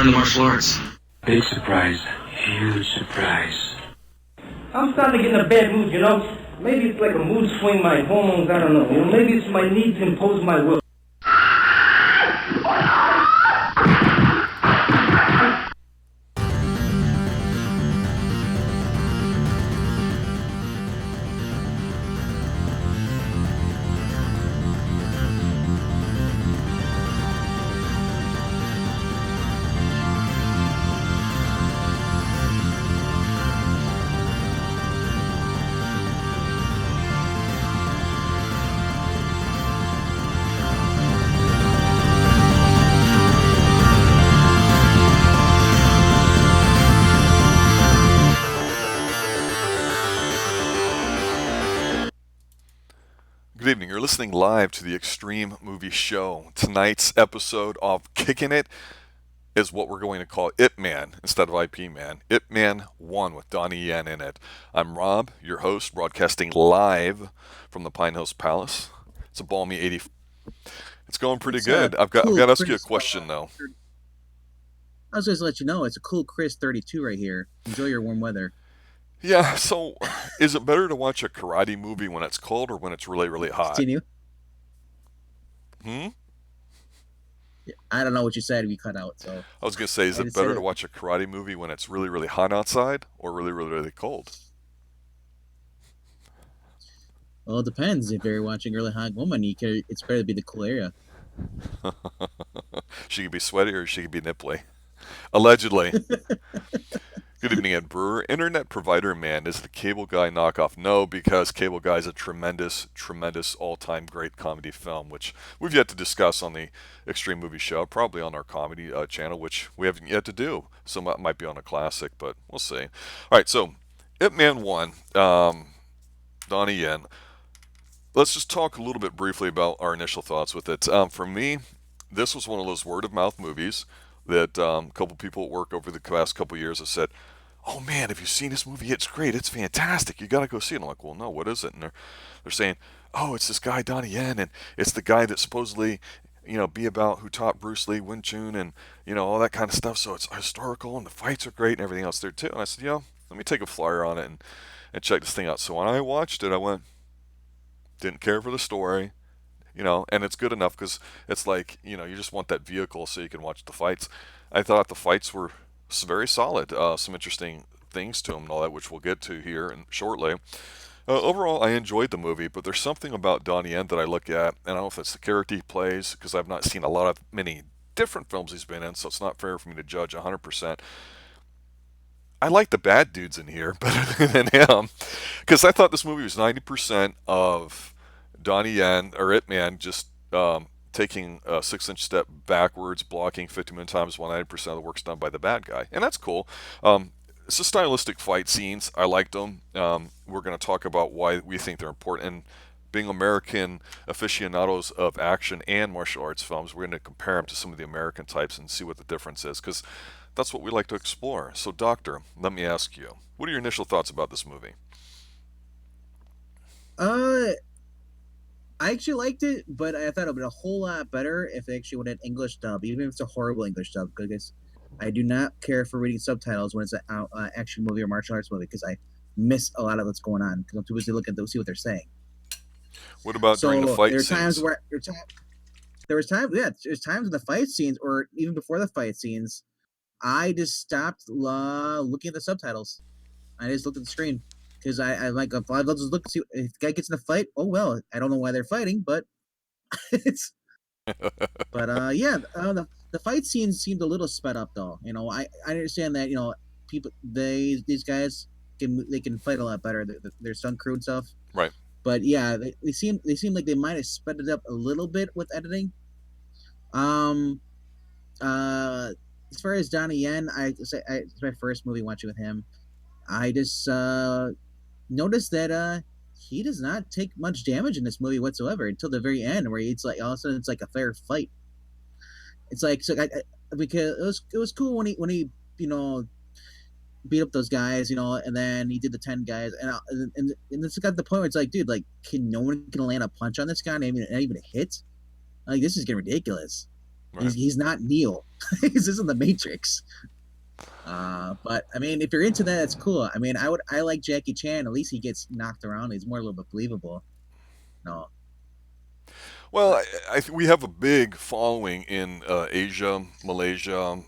learn the martial arts. Big surprise. Huge surprise. I'm starting to get in a bad mood, you know? Maybe it's like a mood swing, my hormones, I don't know. You know, maybe it's my need to impose my will. Good evening. You're listening live to the Xtreme Movie Show. Tonight's episode of Kicking It is what we're going to call It Man instead of IP Man. It Man 1 with Donnie Yen in it. I'm Rob, your host, broadcasting live from the Pine Hills Palace. It's a balmy 80. It's going pretty good. I've got to ask you a question though. I was just to let you know it's a cool Chris 32 right here. Enjoy your warm weather. Yeah, so is it better to watch a karate movie when it's cold or when it's really, really hot? Continue. Hmm? I don't know what you said. We cut out. So I was going to say, is it better to watch a karate movie when it's really, really hot outside or really, really, really cold? Well, it depends. If you're watching a really hot woman, it's better to be the cool area. She could be sweaty or she could be nipply. Allegedly. Good evening, Ed Brewer. Internet Provider Man, is the Cable Guy knockoff? No, because Cable Guy is a tremendous, tremendous all-time great comedy film, which we've yet to discuss on the Xtreme Movie Show, probably on our comedy channel, which we haven't yet to do. So it might be on a classic, but we'll see. All right, so It Man 1, Donnie Yen. Let's just talk a little bit briefly about our initial thoughts with it. For me, this was one of those word-of-mouth movies that a couple people at work over the past couple years have said, "Oh man, have you seen this movie? It's great. It's fantastic. You got to go see it." I'm like, "Well, no, what is it?" And they're saying, "Oh, it's this guy Donnie Yen, and it's the guy that supposedly, be about who taught Bruce Lee Wing Chun and all that kind of stuff. So it's historical and the fights are great and everything else there too." And I said, let me take a flyer on it and check this thing out. So when I watched it, I went, didn't care for the story. And it's good enough because it's like, you just want that vehicle so you can watch the fights. I thought the fights were very solid. Some interesting things to them and all that, which we'll get to here shortly. Overall, I enjoyed the movie, but there's something about Donnie Yen that I look at, and I don't know if it's the character he plays, because I've not seen many different films he's been in, so it's not fair for me to judge 100%. I like the bad dudes in here better than him, because I thought this movie was 90% of Donnie Yen, or It Man, just taking a 6-inch step backwards, blocking 50 million times while 90% of the work's done by the bad guy. And that's cool. It's the stylistic fight scenes. I liked them. We're going to talk about why we think they're important. And being American aficionados of action and martial arts films, we're going to compare them to some of the American types and see what the difference is, because that's what we like to explore. So, Doctor, let me ask you, what are your initial thoughts about this movie? I actually liked it, but I thought it would be a whole lot better if they actually would have English dub, even if it's a horrible English dub, because I do not care for reading subtitles when it's an action movie or martial arts movie, because I miss a lot of what's going on, because I'm too busy looking to see what they're saying. What about during the fight scenes? There's times in the fight scenes, or even before the fight scenes, I just stopped looking at the subtitles. I just looked at the screen. Because I'll just look to see if the guy gets in a fight. Oh well, I don't know why they're fighting, but it's. But the fight scenes seemed a little sped up though. I understand that people these guys can fight a lot better. Their stunt crew and stuff. Right. But yeah, they seem like they might have sped it up a little bit with editing. As far as Donnie Yen, it's my first movie watching with him. I just noticed that he does not take much damage in this movie whatsoever until the very end, where it's like all of a sudden it's like a fair fight. It's like because it was cool when he beat up those guys, and then he did the 10 guys, and it's got the point where it's like, dude, no one can land a punch on this guy, not even a hit. Like, this is getting ridiculous. Right. He's not Neo. He's just in the Matrix. But I mean, if you're into that, it's cool. I mean, I like Jackie Chan. At least he gets knocked around. He's more a little bit believable. No, Well, but we have a big following in Asia, Malaysia,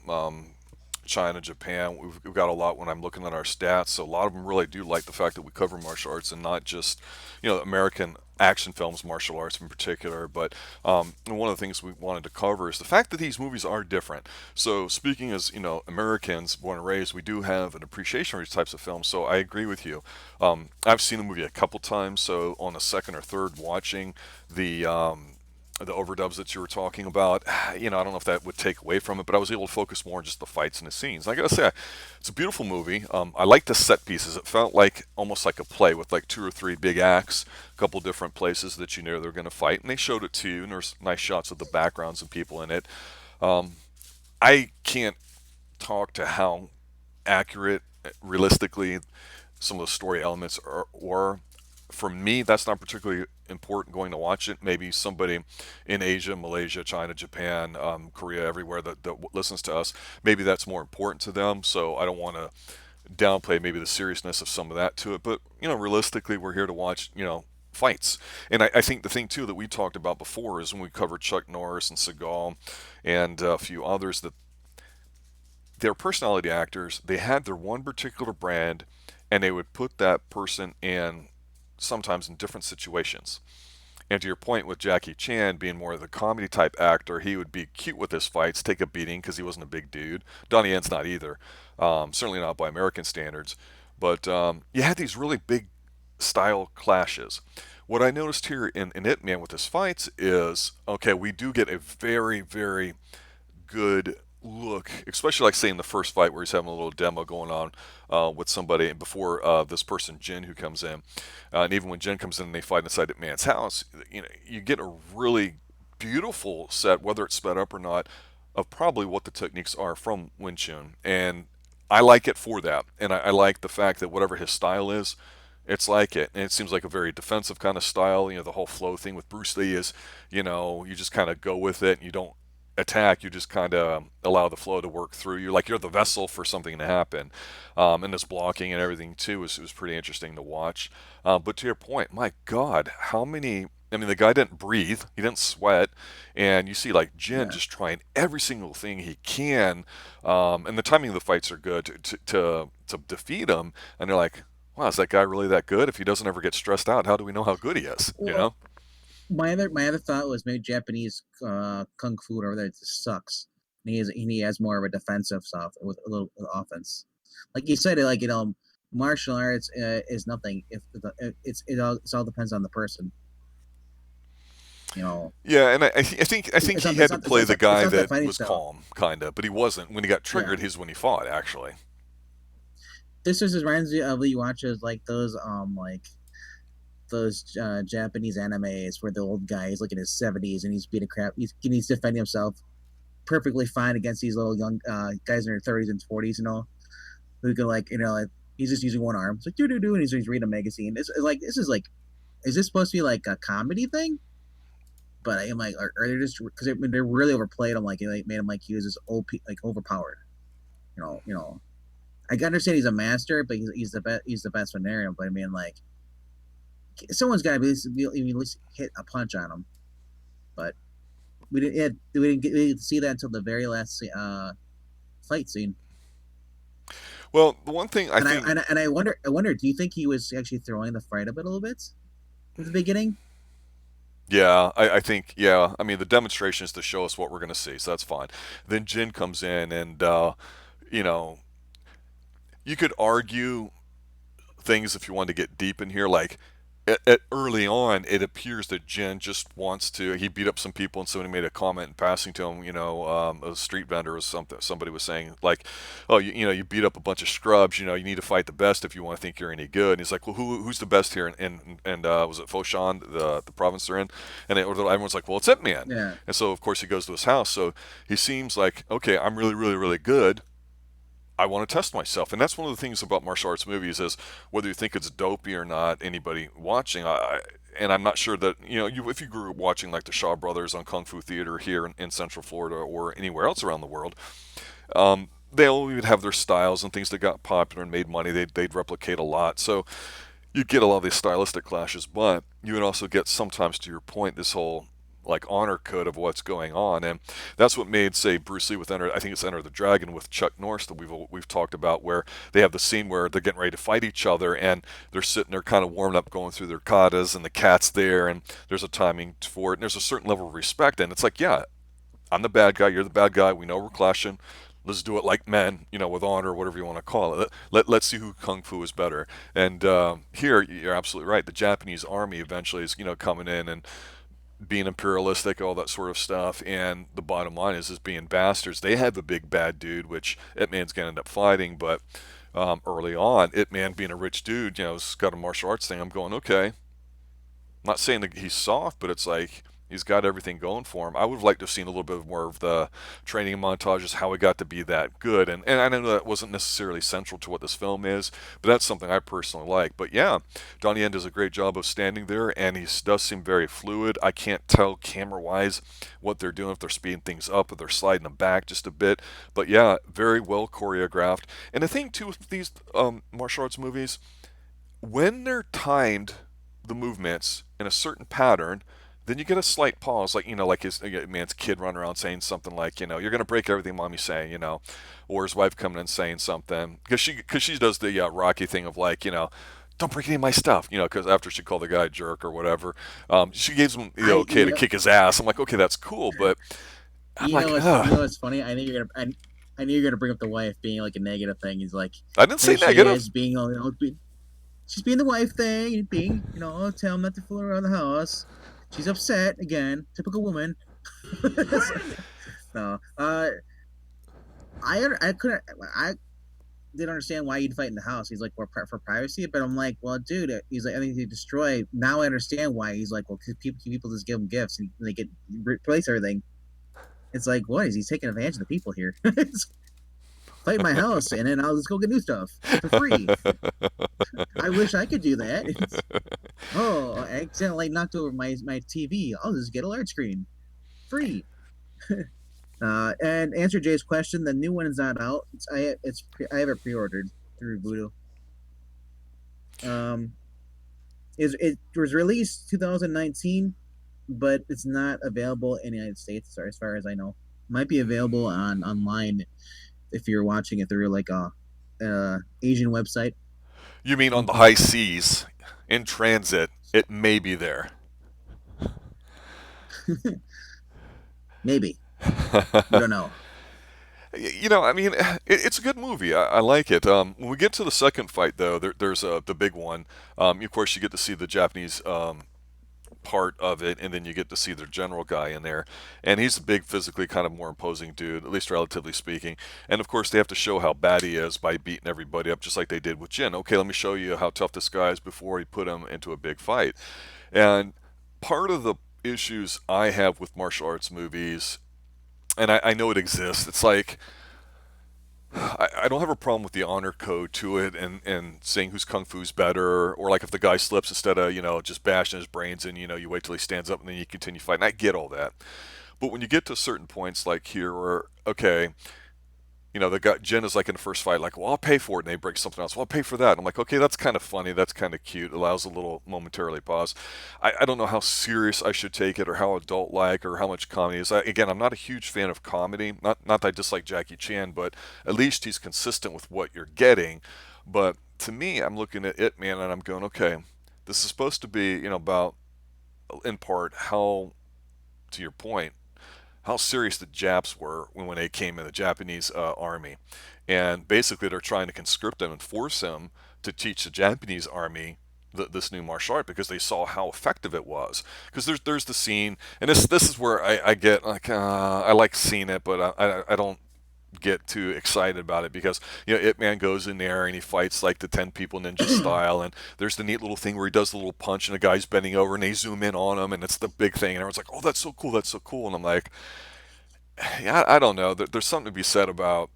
China, Japan. We've got a lot when I'm looking at our stats. So a lot of them really do like the fact that we cover martial arts and not just, American action films, martial arts in particular. But one of the things we wanted to cover is the fact that these movies are different. So speaking as, Americans born and raised, we do have an appreciation for these types of films. So I agree with you. I've seen the movie a couple times. So on the second or third watching, the overdubs that you were talking about, I don't know if that would take away from it, but I was able to focus more on just the fights and the scenes. And I gotta say, it's a beautiful movie. I like the set pieces. It felt like almost like a play with like two or three big acts, a couple different places that you knew they were going to fight, and they showed it to you. And there's nice shots of the backgrounds and people in it. I can't talk to how accurate, realistically, some of the story elements were. For me, that's not particularly important going to watch it. Maybe somebody in Asia, Malaysia, China, Japan, Korea, everywhere that listens to us, maybe that's more important to them. So I don't want to downplay maybe the seriousness of some of that to it. But, realistically, we're here to watch, fights. And I think the thing, too, that we talked about before is when we covered Chuck Norris and Seagal and a few others, that they're personality actors. They had their one particular brand, and they would put that person in sometimes in different situations. And to your point with Jackie Chan being more of the comedy type actor, he would be cute with his fights, take a beating because he wasn't a big dude. Donnie Yen's not either, certainly not by American standards. But you had these really big style clashes. What I noticed here in Ip Man with his fights is, okay, we do get a very, very good look, especially like say in the first fight where he's having a little demo going on with somebody before this person Jin who comes in, and even when Jin comes in and they fight inside that man's house, you get a really beautiful set, whether it's sped up or not, of probably what the techniques are from Wing Chun, and I like it for that, and I like the fact that whatever his style is, it's like it, and it seems like a very defensive kind of style. The whole flow thing with Bruce Lee is, you just kind of go with it, and you don't attack. You just kind of allow the flow to work through you, like you're the vessel for something to happen. And this blocking and everything too was pretty interesting to watch. But to your point, my God, how many? I mean, the guy didn't breathe, he didn't sweat, and you see like Jin yeah. just trying every single thing he can, and the timing of the fights are good to defeat him. And they're like, wow, is that guy really that good? If he doesn't ever get stressed out, how do we know how good he is? Well, my other thought was maybe Japanese kung fu over there just sucks. And he has more of a defensive stuff with a little offense. Like you said, like martial arts is nothing if it all depends on the person. You know, Yeah, and I think he had to play the it's guy not the that fighting was style. calm, kinda, but he wasn't. When he got Yeah, triggered, he's when he fought, actually. this just reminds me of you watches like those Japanese animes where the old guy is like in his 70s and he's beating crap. He's defending himself perfectly fine against these little young guys in their 30s and 40s. Who can like he's just using one arm. It's like do, and he's reading a magazine. It's like this is like, is this supposed to be like a comedy thing? But I'm like, are they just because they're really overplayed? I'm like, it like made him like he was this like overpowered. I can understand he's a master, but he's the best. He's the best veterinarian. But I mean, like, someone's got to at least hit a punch on him. But we didn't see that until the very last fight scene. Well, the one thing I And I think, and I wonder, do you think he was actually throwing the fight up a little bit at the beginning? yeah, I think, yeah. I mean, the demonstration is to show us what we're going to see, so that's fine. Then Jin comes in, and you know, you could argue things if you wanted to get deep in here, like early on, it appears that Jin just wants to. He beat up some people, and somebody made a comment in passing to him. A street vendor or something. Somebody was saying like, "Oh, you beat up a bunch of scrubs. You need to fight the best if you want to think you're any good." And he's like, "Well, who's the best here?" And was it Foshan, the province they're in? And everyone's like, "Well, it's Ip Man." Yeah, And so of course he goes to his house. So he seems like, okay, I'm really, really, really good. I want to test myself, and that's one of the things about martial arts movies is whether you think it's dopey or not. Anybody watching, and I'm not sure that if you grew up watching like the Shaw Brothers on Kung Fu Theater here in Central Florida or anywhere else around the world, they all would have their styles and things that got popular and made money. They'd replicate a lot, so you get a lot of these stylistic clashes, but you would also get sometimes, to your point, this whole like honor code of what's going on, and that's what made, say, Bruce Lee with I think it's Enter the Dragon with Chuck Norris that we've talked about, where they have the scene where they're getting ready to fight each other, and they're sitting there kind of warming up, going through their katas, and the cat's there, and there's a timing for it, and there's a certain level of respect, and it's like, yeah, I'm the bad guy, you're the bad guy, we know we're clashing. Let's do it like men, with honor, whatever you want to call it. Let's see who kung fu is better. And here, you're absolutely right. The Japanese army eventually is, coming in and being imperialistic, all that sort of stuff. And the bottom line is being bastards. They have a big bad dude, which Ip Man's going to end up fighting. But early on, Ip Man being a rich dude, has got a martial arts thing. I'm going, okay. I'm not saying that he's soft, but it's like he's got everything going for him. I would have liked to have seen a little bit more of the training montages, how he got to be that good. And I know that wasn't necessarily central to what this film is, but that's something I personally like. But yeah, Donnie Yen does a great job of standing there, and he does seem very fluid. I can't tell camera-wise what they're doing, if they're speeding things up, or they're sliding them back just a bit. But yeah, very well choreographed. And the thing, too, with these martial arts movies, when they're timed, the movements in a certain pattern, then you get a slight pause, like his man's kid running around saying something like, you're going to break everything mommy's saying, or his wife coming in saying something, because she does the Rocky thing of like, don't break any of my stuff, because after she called the guy a jerk or whatever, she gives him the okay to kick his ass. I'm like, okay, that's cool, but I'm like, what's funny? I knew you're gonna bring up the wife being like a negative thing. He's like, I didn't say negative. She's being the wife thing, being, tell him not to fool around the house. She's upset again. Typical woman. No, I didn't understand why you'd fight in the house. He's like, for privacy, but I'm like, well, dude, he's like, I think they destroy. Now I understand why. He's like, well, because people just give him gifts and they get replace everything. It's like, what is he taking advantage of the people here? Fight my house and then I'll just go get new stuff for free. I wish I could do that. I accidentally knocked over my TV. I'll just get a large screen. Free. And answer Jay's question, the new one is not out. I have it pre-ordered through Voodoo. It was released 2019, but it's not available in the United States, as far as I know. Might be available online if you're watching it through like a Asian website. You mean on the high seas, in transit, it may be there. Maybe. I don't know. I mean, it's a good movie. I like it. When we get to the second fight, though, there's the big one. Of course, you get to see the Japanese part of it, and then you get to see their general guy in there, and he's a big, physically kind of more imposing dude, at least relatively speaking. And of course, they have to show how bad he is by beating everybody up, just like they did with Jin. Okay, let me show you how tough this guy is before he put him into a big fight. And part of the issues I have with martial arts movies, and I know it exists, it's like, I don't have a problem with the honor code to it and saying whose kung fu's better, or like if the guy slips, instead of just bashing his brains in, you wait till he stands up and then you continue fighting. I get all that, but when you get to certain points like here, where okay, the guy Jin is like in the first fight, like, well, I'll pay for it, and they break something else. Well, I'll pay for that. And I'm like, okay, that's kind of funny, that's kind of cute, allows a little momentarily pause. I don't know how serious I should take it, or how adult-like, or how much comedy is. Again, I'm not a huge fan of comedy. Not that I dislike Jackie Chan, but at least he's consistent with what you're getting. But to me, I'm looking at it, man, and I'm going, okay, this is supposed to be, about, in part, how, to your point, how serious the Japs were when they came in, the Japanese army. And basically they're trying to conscript them and force them to teach the Japanese army this new martial art, because they saw how effective it was. Because there's the scene, and this is where I get like, I like seeing it, but I don't get too excited about it, because Ip Man goes in there and he fights like the 10 people ninja style, and there's the neat little thing where he does the little punch and the guy's bending over and they zoom in on him, and it's the big thing, and everyone's like, oh, that's so cool, that's so cool. And I'm like, yeah, I don't know, there's something to be said about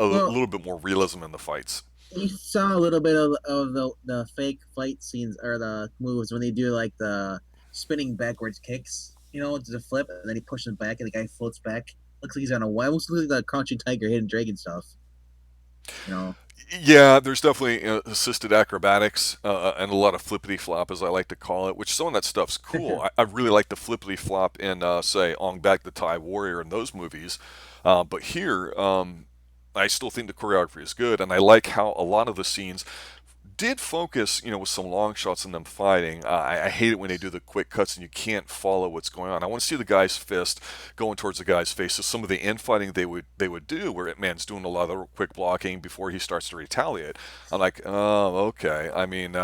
a little bit more realism in the fights. You saw a little bit of the fake fight scenes or the moves when they do like the spinning backwards kicks, to the flip, and then he pushes back and the guy floats back. Looks like he's on a wild, looks like the crouching tiger, hidden dragon stuff. You know, Yeah, there's definitely assisted acrobatics and a lot of flippity flop, as I like to call it. Which some of that stuff's cool. I really like the flippity flop in, say, Ong Bak the Thai Warrior in those movies. But here, I still think the choreography is good, and I like how a lot of the scenes did focus, with some long shots in them fighting. I hate it when they do the quick cuts and you can't follow what's going on. I want to see the guy's fist going towards the guy's face. So some of the infighting they would do, where Man's doing a lot of the quick blocking before he starts to retaliate. I'm like, oh, okay. I mean,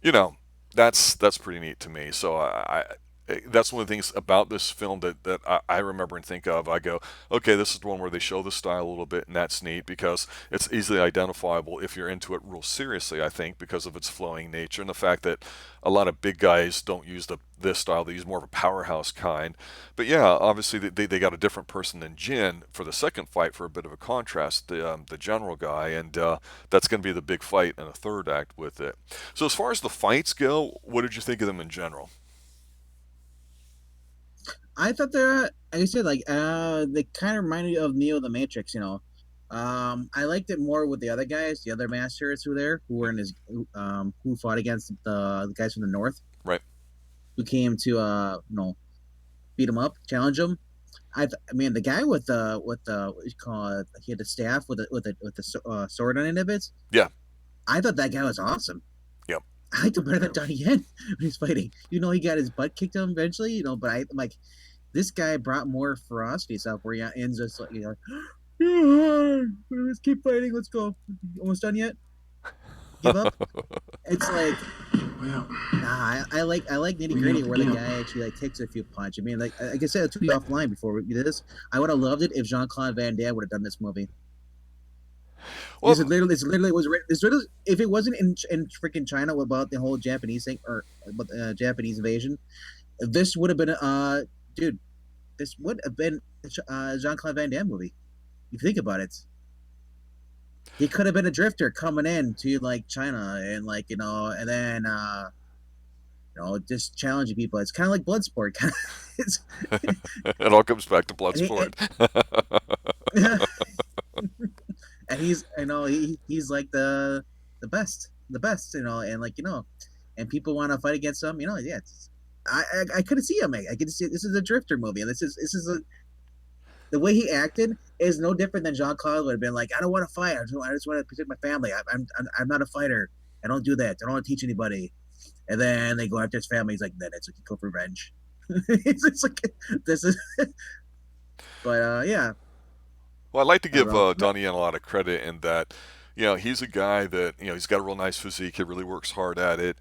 you know, that's pretty neat to me. So that's one of the things about this film that I remember and think of. I go, okay, this is the one where they show the style a little bit, and that's neat because it's easily identifiable if you're into it real seriously. I think because of its flowing nature and the fact that a lot of big guys don't use this style; they use more of a powerhouse kind. But yeah, obviously they got a different person than Jin for the second fight for a bit of a contrast, the general guy, and that's going to be the big fight in the third act with it. So as far as the fights go, what did you think of them in general? I thought they're, like I said, like they kind of reminded me of Neo the Matrix. I liked it more with the other guys, the other masters who were in his, who fought against the guys from the north, Right. who came to beat him up, challenge him. I mean, the guy with the what you call it, he had the staff with the sword on the end of it. Yeah. I thought that guy was awesome. Yep. I liked him better than Donnie Yen when he's fighting. He got his butt kicked him eventually. But I'm like, this guy brought more ferocity stuff where he ends just like, "Yeah, let's keep fighting. Let's go. Almost done yet? Give up." It's like, Well, nah. I like nitty gritty where the guy actually like takes a few punch. I mean, like I said to you offline before we did this, I would have loved it if Jean Claude Van Damme would have done this movie. Because Well, it's literally was written. It's literally, if it wasn't in freaking China about the whole Japanese thing or about the Japanese invasion, this would have been dude, this would have been a Jean Claude Van Damme movie. You think about it, he could have been a drifter coming in to like China and and then just challenging people. It's kind of like Bloodsport. it's, it all comes back to and, he, Bloodsport. and, and he's like the best, and and people want to fight against him. Yeah. I couldn't see him. I could see this is a drifter movie, and the way he acted is no different than Jean Claude would have been like, I don't want to fight. I just want to protect my family. I'm not a fighter. I don't do that. I don't want to teach anybody. And then they go after his family. He's like, then it's like you go for revenge. it's like this is, but yeah, Well, I'd like to I don't give know. Donnie Yen a lot of credit in that, he's a guy that, he's got a real nice physique. He really works hard at it.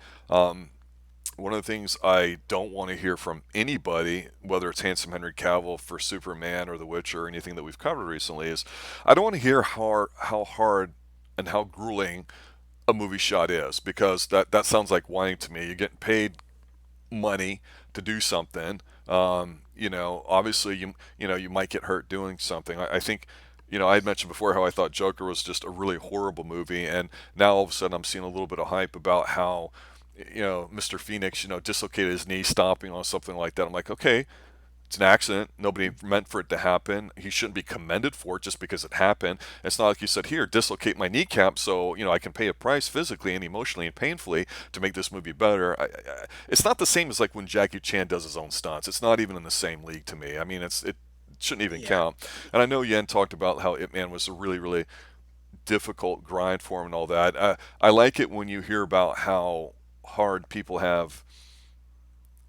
One of the things I don't want to hear from anybody, whether it's Handsome Henry Cavill for Superman or The Witcher or anything that we've covered recently, is I don't want to hear how hard and how grueling a movie shot is because that sounds like whining to me. You're getting paid money to do something. Obviously you might get hurt doing something. I think I had mentioned before how I thought Joker was just a really horrible movie, and now all of a sudden I'm seeing a little bit of hype about how Mr. Phoenix dislocated his knee stomping on something like that. I'm like, okay, it's an accident. Nobody meant for it to happen. He shouldn't be commended for it just because it happened. It's not like you said, here, dislocate my kneecap so, I can pay a price physically and emotionally and painfully to make this movie better. It's not the same as like when Jackie Chan does his own stunts. It's not even in the same league to me. I mean, it shouldn't even Yeah, count. And I know Yen talked about how Ip Man was a really, really difficult grind for him and all that. I like it when you hear about how hard people have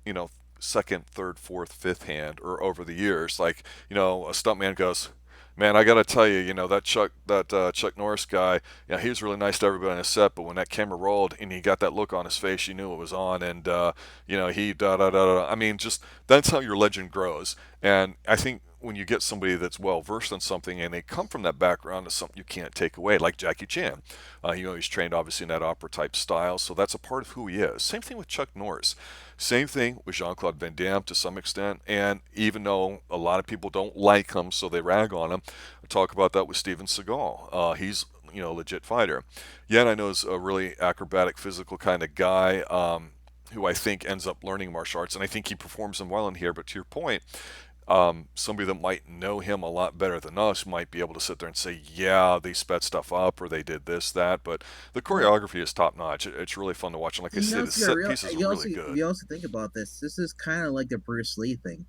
you know, second, third, fourth, fifth hand or over the years. Like, a stuntman goes, man, I got to tell you, that Chuck Norris guy, he was really nice to everybody on his set, but when that camera rolled and he got that look on his face, you knew it was on, and he da da da da. I mean, just that's how your legend grows. And I think when you get somebody that's well versed in something and they come from that background, it's something you can't take away. Like Jackie Chan, he's trained obviously in that opera type style, so that's a part of who he is. Same thing with Chuck Norris. Same thing with Jean Claude Van Damme to some extent, and even though a lot of people don't like him, so they rag on him, I talk about that with Steven Seagal. He's legit fighter. Yen, I know, is a really acrobatic, physical kind of guy. Who I think ends up learning martial arts, and I think he performs them well in here. But to your point, somebody that might know him a lot better than us might be able to sit there and say, yeah, they sped stuff up or they did this, that. But the Well, choreography is top notch. It's really fun to watch. And like I you said, the also got set real. pieces are really good. You also think about this. This is kind of like the Bruce Lee thing.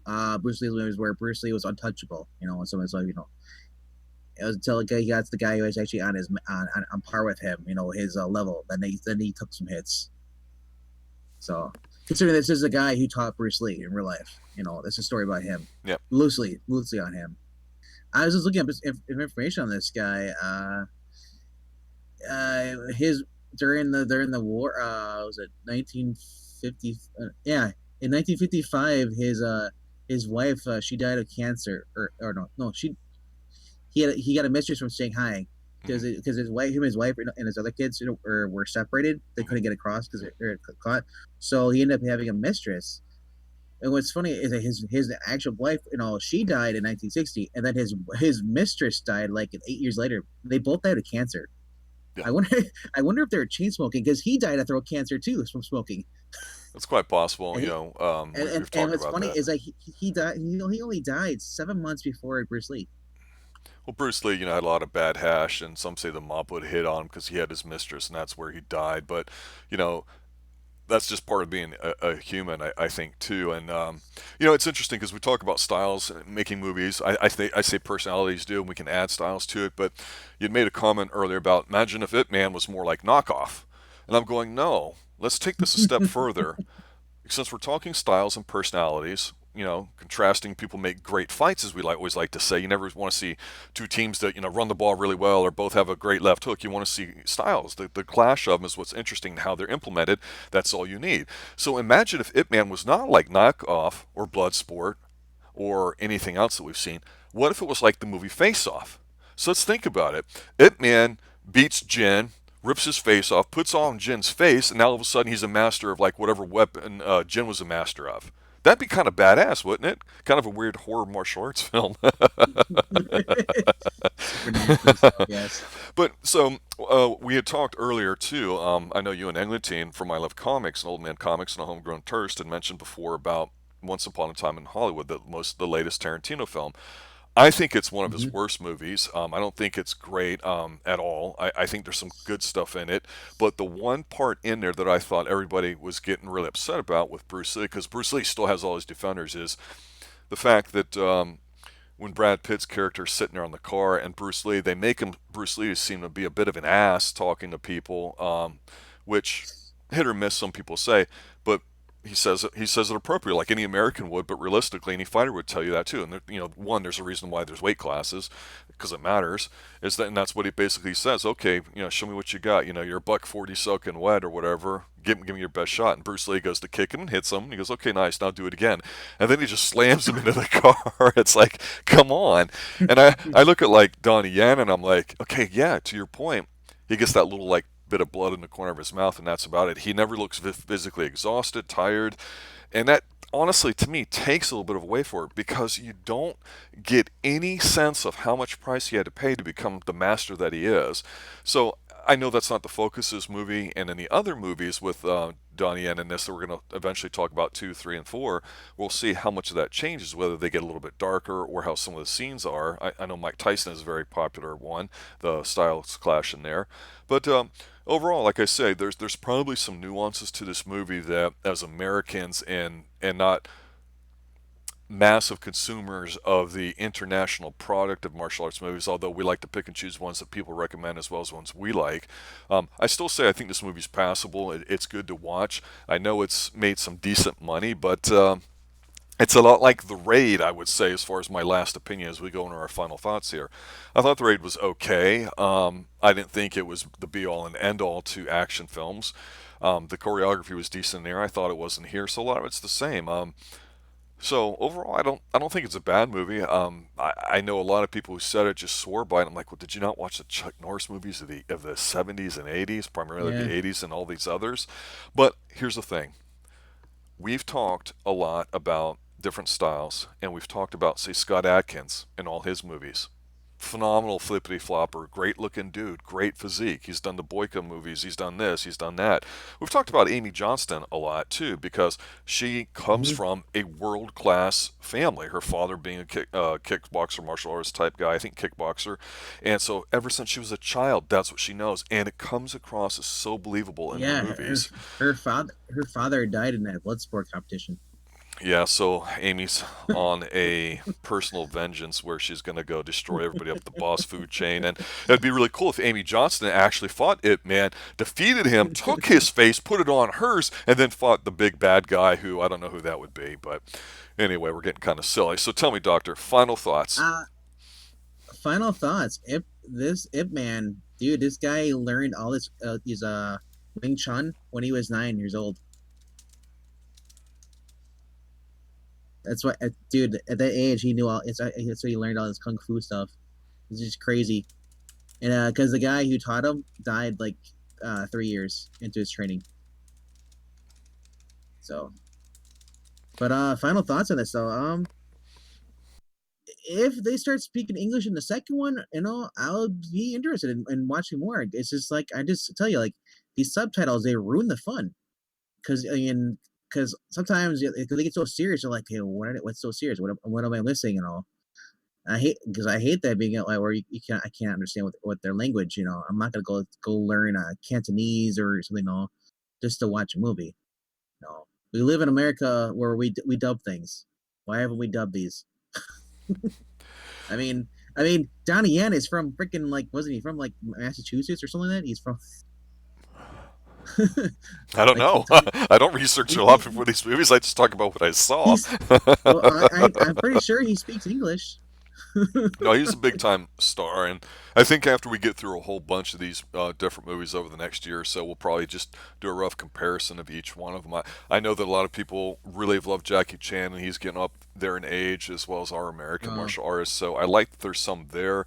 Bruce Lee's movies where Bruce Lee was untouchable. And someone's like, it was until he got the guy who was actually on par with him. His level. Then he took some hits. So considering this is a guy who taught Bruce Lee in real life, that's a story about him. Yep. Loosely on him. I was just looking up information on this guy. His during the war, was it 1950? Yeah, in 1955, his wife, she died of cancer, or no, he got a mistress from Shanghai because his wife, his wife, and his other kids were separated. They couldn't get across because they were caught. So he ended up having a mistress. And what's funny is that his actual wife, she died in 1960, and then his mistress died like 8 years later. They both died of cancer. Yeah. I wonder I wonder if they were chain smoking because he died of throat cancer too from smoking. That's quite possible. And We've talked what's about funny that. is like he died. He only died 7 months before Bruce Lee. Well, Bruce Lee, had a lot of bad hash, and some say the mob would hit on him because he had his mistress, and that's where he died. But, you know, that's just part of being a human, I think, too. And it's interesting because we talk about styles and making movies. I say personalities do, and we can add styles to it. But you'd made a comment earlier about imagine if It Man was more like knockoff, and I'm going, no. Let's take this a step further. Since we're talking styles and personalities, contrasting people make great fights, as we always like to say. You never want to see two teams that run the ball really well or both have a great left hook. You want to see styles. The clash of them is what's interesting and how they're implemented. That's all you need. So imagine if Ip Man was not like Knockoff or Bloodsport or anything else that we've seen. What if it was like the movie Face Off? So let's think about it. Ip Man beats Jin, rips his face off, puts on Jin's face, and now all of a sudden he's a master of like whatever weapon Jin was a master of. That'd be kind of badass, wouldn't it? Kind of a weird horror martial arts film. Yes. But so we had talked earlier too. I know you and Eglantine from I Love Comics and Old Man Comics and a Homegrown Tourist had mentioned before about Once Upon a Time in Hollywood, the latest Tarantino film. I think it's one of his Mhm. worst movies. I don't think it's great at all. I think there's some good stuff in it. But the one part in there that I thought everybody was getting really upset about with Bruce Lee, because Bruce Lee still has all his defenders, is the fact that when Brad Pitt's character is sitting there on the car and they make Bruce Lee seem to be a bit of an ass talking to people, which hit or miss, some people say. But he says it appropriately, like any American would, but realistically, any fighter would tell you that too. And one, there's a reason why there's weight classes, because it matters. And that's what he basically says. Okay, show me what you got. You're a $140 soaking wet or whatever. Give me your best shot. And Bruce Lee goes to kick him and hits him. And he goes, okay, nice. Now do it again. And then he just slams him into the car. It's like, come on. And I look at like Donnie Yen and I'm like, okay, yeah, to your point, he gets that little like bit of blood in the corner of his mouth, and that's about it. He never looks physically exhausted, tired, and that honestly to me takes a little bit of away for it because you don't get any sense of how much price he had to pay to become the master that he is. So I know that's not the focus of this movie, and in the other movies with Donnie Yen in this that we're going to eventually talk about 2, 3, and 4, we'll see how much of that changes, whether they get a little bit darker or how some of the scenes are. I know Mike Tyson is a very popular one, the styles clash in there. But overall, like I say, there's probably some nuances to this movie that as Americans and not massive consumers of the international product of martial arts movies, although we like to pick and choose ones that people recommend as well as ones we like. I still say I think this movie's passable. It's good to watch. I know it's made some decent money, but it's a lot like The Raid, I would say, as far as my last opinion as we go into our final thoughts here. I thought The Raid was okay. I didn't think it was the be-all and end-all to action films. The choreography was decent there. I thought it wasn't here, so a lot of it's the same. So overall, I don't think it's a bad movie. I know a lot of people who said it just swore by it. I'm like, well, did you not watch the Chuck Norris movies of the 70s and 80s, primarily Yeah. the 80s and all these others? But here's the thing: we've talked a lot about different styles, and we've talked about, say, Scott Adkins and all his movies. phenomenal flippity flopper, great looking dude, great physique. He's done the Boyka movies, he's done this, he's done that. We've talked about Amy Johnston a lot too because she comes Mhm. from a world class family. Her father being a kickboxer, martial arts type guy, I think kickboxer. And so ever since she was a child, that's what she knows. And it comes across as so believable in her Yeah, movies. her father died in that blood sport competition. Yeah, so Amy's on a personal vengeance where she's going to go destroy everybody up the boss food chain. And it'd be really cool if Amy Johnston actually fought Ip Man, defeated him, took his face, put it on hers, and then fought the big bad guy who I don't know who that would be. But anyway, we're getting kind of silly. So tell me, Doctor, final thoughts. Uh Final thoughts. Ip Man, dude, this guy learned all this his Wing Chun when he was 9 years old. That's what, dude. At that age, he knew all. That's why he learned all this kung fu stuff. It's just crazy. And because the guy who taught him died like 3 years into his training. So, but final thoughts on this though. If they start speaking English in the second one, I'll be interested in watching more. It's just like I just tell you, like these subtitles, they ruin the fun. Because sometimes they get so serious, you're like, hey, what's so serious? What am I missing and all? I hate that being like where you can't I can't understand what their language. I'm not gonna go learn Cantonese or something, just to watch a movie. No, we live in America where we dub things. Why haven't we dubbed these? I mean, Donnie Yen is from freaking like wasn't he from like Massachusetts or something like that? He's from I don't like know. Kentucky. I don't research a lot before these movies. I just talk about what I saw. He's well, I'm pretty sure he speaks English. No, he's a big time star, and I think after we get through a whole bunch of these different movies over the next year or so, we'll probably just do a rough comparison of each one of them. I know that a lot of people really have loved Jackie Chan, and he's getting up there in age as well as our American Uh, martial artists. So I like that there's some there.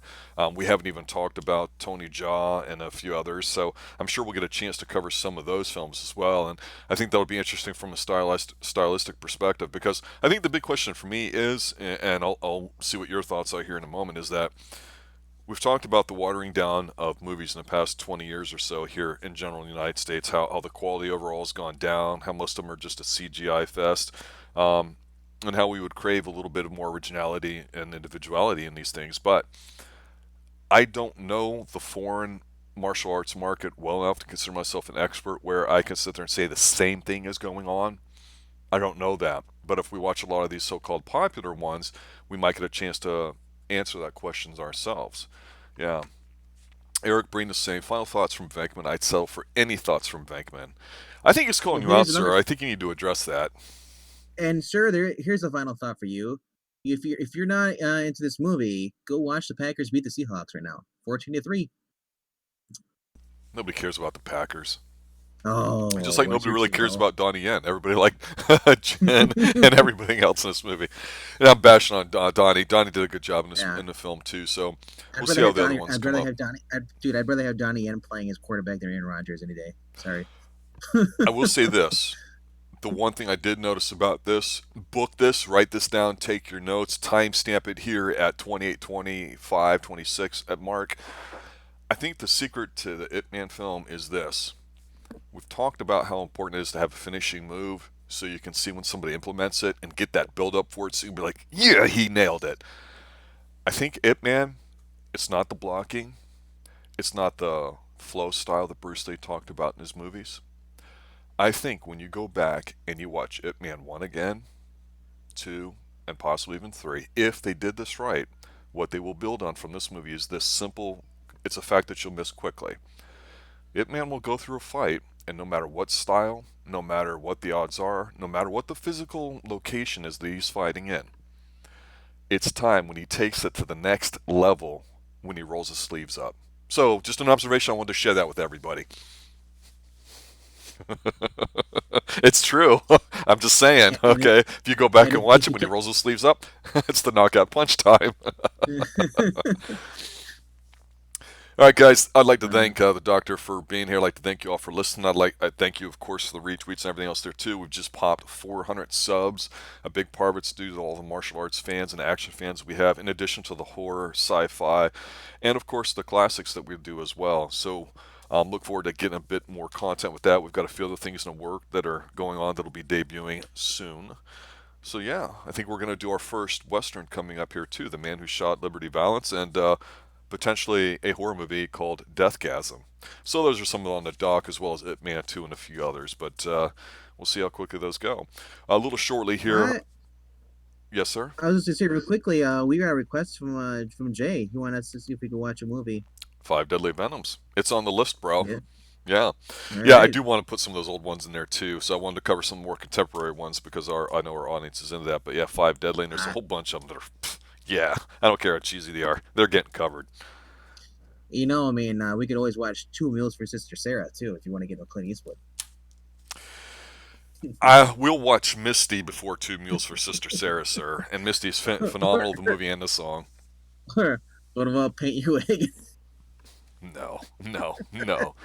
We haven't even talked about Tony Jaa and a few others, so I'm sure we'll get a chance to cover some of those films as well. And I think that would be interesting from a stylistic perspective because I think the big question for me is, and I'll see what your thoughts are here in a moment, is that we've talked about the watering down of movies in the past 20 years or so here in general in the United States, how the quality overall has gone down, how most of them are just a CGI fest, um, and how we would crave a little bit of more originality and individuality in these things. But I don't know the foreign martial arts market well enough to consider myself an expert where I can sit there and say the same thing is going on. I don't know that. But if we watch a lot of these so called popular ones, we might get a chance to answer that questions ourselves. Yeah. Eric Breen is saying, final thoughts from Venkman. I'd settle for any thoughts from Venkman. I think he's calling well, you out, here's another sir. I think you need to address that. and sir, here's a final thought for you. If you're not into this movie, go watch the Packers beat the Seahawks right now, 14-3. Nobody cares about the Packers. Just Oh, like what's nobody your really team cares though? about Donnie Yen. Everybody liked Jen and everything else in this movie. And I'm bashing on Donnie. Donnie did a good job in this Yeah, in the film too. So I'd we'll see rather how have the other Donnie. ones I'd come rather up. have Donnie. Dude, I'd rather have Donnie Yen playing as quarterback than Aaron Rodgers any day. Sorry. I will say this. The one thing I did notice about this, book this, write this down, take your notes, timestamp it here at 28, 25, 26 at Mark. I think the secret to the Ip Man film is this. We've talked about how important it is to have a finishing move so you can see when somebody implements it and get that build up for it so you can be like, yeah, he nailed it. I think Ip Man, it's not the blocking, it's not the flow style that Bruce Lee talked about in his movies. I think when you go back and you watch Ip Man 1 again, 2, and possibly even 3, if they did this right, what they will build on from this movie is this simple, it's a fact that you'll miss quickly. Ip Man will go through a fight, and no matter what style, no matter what the odds are, no matter what the physical location is that he's fighting in, it's time when he takes it to the next level when he rolls his sleeves up. So, just an observation, I wanted to share that with everybody. It's true. I'm just saying, And, and, okay? If you go back and and watch if it you when he can, rolls his sleeves up, it's the knockout punch time. All right, guys. I'd like to thank the doctor for being here. I'd like to thank you all for listening. I thank you, of course, for the retweets and everything else there too. We've just popped 400 subs. A big part of it's due to all the martial arts fans and action fans we have, in addition to the horror, sci-fi, and of course the classics that we do as well. So look forward to getting a bit more content with that. We've got a few other things in the work that are going on that'll be debuting soon. So yeah, I think we're going to do our first Western coming up here too, The Man Who Shot Liberty Valance, and potentially a horror movie called Deathgasm. So those are some on the dock, as well as It Man 2 and a few others, but we'll see how quickly those go. A little shortly here. I Yes, sir? I was just gonna say real quickly. We got a request from Jay. He wanted us to see if we could watch a movie. Five Deadly Venoms. It's on the list, bro. Yeah. Yeah. All Yeah, I right. do want to put some of those old ones in there too. So I wanted to cover some more contemporary ones because I know our audience is into that. But yeah, Five Deadly, and there's a Uh, whole bunch of them that are, yeah, I don't care how cheesy they are. They're getting covered. I mean, we could always watch Two Meals for Sister Sarah too, if you want to get a Clint Eastwood. I will watch Misty before Two Mules for Sister Sarah, sir. And Misty's phenomenal, the movie and the song. What about Paint Your Wig? No, no, no.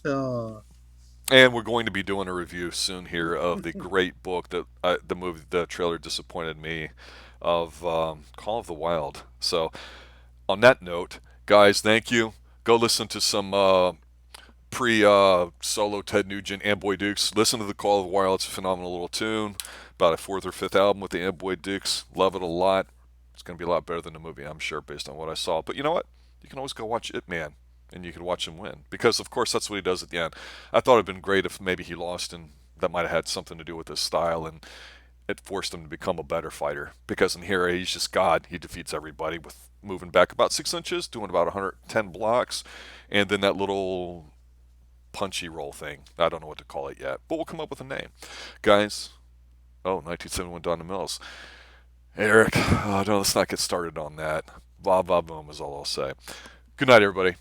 Oh, And we're going to be doing a review soon here of the great book that the trailer disappointed me of Call of the Wild. So, on that note, guys, thank you. Go listen to some pre-solo Ted Nugent Amboy Dukes. Listen to the Call of the Wild. It's a phenomenal little tune. About a fourth or fifth album with the Amboy Dukes. Love it a lot. It's going to be a lot better than the movie, I'm sure, based on what I saw. But you know what? You can always go watch It Man, and you can watch him win. Because, of course, that's what he does at the end. I thought it would have been great if maybe he lost, and that might have had something to do with his style, and it forced him to become a better fighter. Because in here, he's just God. He defeats everybody with moving back about 6 inches, doing about 110 blocks, and then that little punchy roll thing. I don't know what to call it yet, but we'll come up with a name. Guys, 1971 Donna Mills. Eric, no, let's not get started on that. Blah, blah, boom is all I'll say. Good night, everybody.